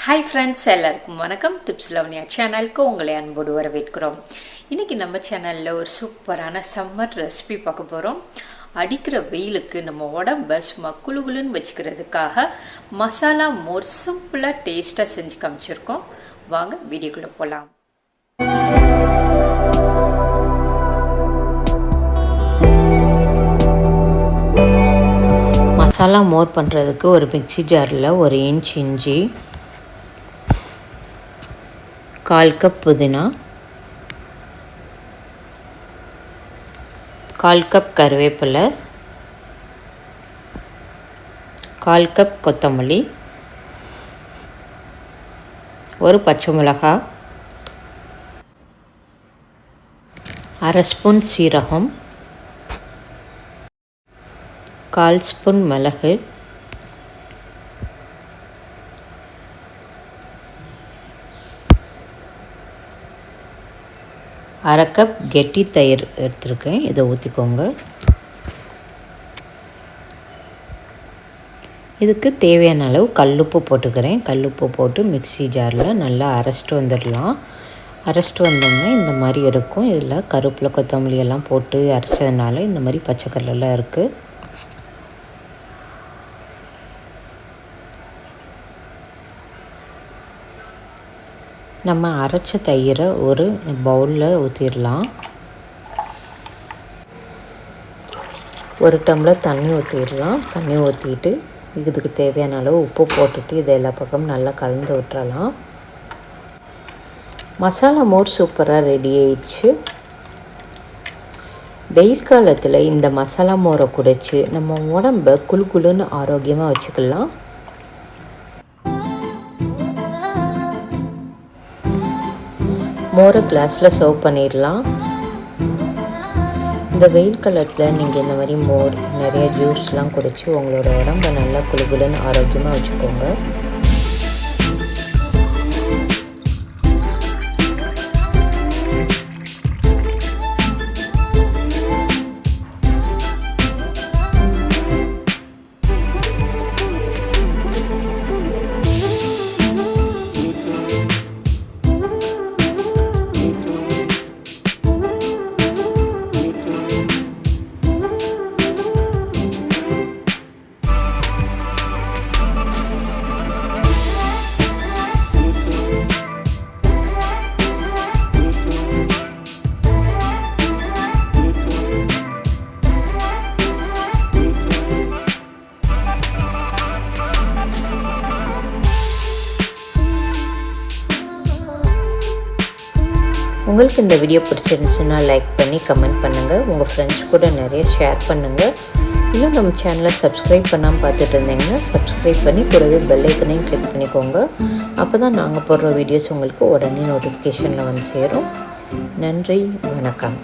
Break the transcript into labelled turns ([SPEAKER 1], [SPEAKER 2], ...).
[SPEAKER 1] Hi friends, எல்லாருக்கும் வணக்கம். Tips லவ்னியா சேனலுக்கு உங்களை அன்போடு வரவேற்கிறோம். இன்றைக்கி நம்ம சேனலில் ஒரு சூப்பரான சம்மர் ரெசிபி பார்க்க போகிறோம். அடிக்கிற வெயிலுக்கு நம்ம உடம்பை சும்மா குளுகுலுன்னு வச்சுக்கிறதுக்காக மசாலா மோர் சிம்பிளாக டேஸ்ட்டாக செஞ்சு காமிச்சிருக்கோம். வாங்க வீடியோக்குள்ளே போகலாம். மசாலா மோர் பண்ணுறதுக்கு ஒரு மிக்ஸி ஜாரில் ஒரு இன்ச் இஞ்சி, 1/4 கப் புதினா, 1/4 கப் கருவேப்பிலை, 1/4 கப் கொத்தமல்லி, ஒரு பச்சை மிளகாய், 1/2 ஸ்பூன் சீரகம், 1/4 ஸ்பூன் மிளகு, 1/2 கப் கெட்டி தயிர் எடுத்துருக்கேன். இதை ஊற்றிக்கோங்க. இதுக்கு தேவையான அளவு கல்லுப்பு போட்டுக்கிறேன். கல்லுப்பு போட்டு மிக்ஸி ஜாரில் நல்லா அரைச்சிட்டு வந்துடலாம். அரைச்சிட்டு வந்தோம்னா இந்த மாதிரி இருக்கும். இதில் கருவேப்பிலை கொத்தமல்லி எல்லாம் போட்டு அரைச்சதுனால இந்த மாதிரி பச்சை கலரில் இருக்குது. நம்ம அரைச்ச தயிரை ஒரு பவுலில் ஊற்றிடலாம். ஒரு டம்ளர் தண்ணி ஊற்றிடலாம். தண்ணி ஊற்றிட்டு இதுக்கு தேவையான அளவு உப்பு போட்டுட்டு இதை எல்லா பக்கமும் நல்லா கலந்து விட்டுறலாம். மசாலா மோர் சூப்பராக ரெடி ஆயிடுச்சு. வெயில் காலத்தில் இந்த மசாலா மோரை குடிச்சு நம்ம உடம்பை குளுகுலுன்னு ஆரோக்கியமாக வச்சுக்கலாம். மோரை கிளாஸில் சர்வ் பண்ணிடலாம். இந்த வெயில் காலத்தில் நீங்கள் இந்த மாதிரி மோர் நிறைய ஜூஸ்லாம் குடிச்சு உங்களோட உடம்பை நல்லா குளுகுலுன்னு ஆரோக்கியமாக வச்சுக்கோங்க. உங்களுக்கு இந்த வீடியோ பிடிச்சிருந்துச்சுன்னா லைக் பண்ணி கமெண்ட் பண்ணுங்கள். உங்கள் ஃப்ரெண்ட்ஸ் கூட நிறைய ஷேர் பண்ணுங்கள். இன்னும் நம்ம சேனலை சப்ஸ்கிரைப் பண்ணாமல் பார்த்துட்டு இருந்தீங்கன்னா சப்ஸ்கிரைப் பண்ணி கூடவே பெல் ஐக்கனையும் கிளிக் பண்ணிக்கோங்க. அப்போ தான் நாங்கள் போடுற வீடியோஸ் உங்களுக்கு உடனே நோட்டிஃபிகேஷனில் வந்து சேரும். நன்றி, வணக்கம்.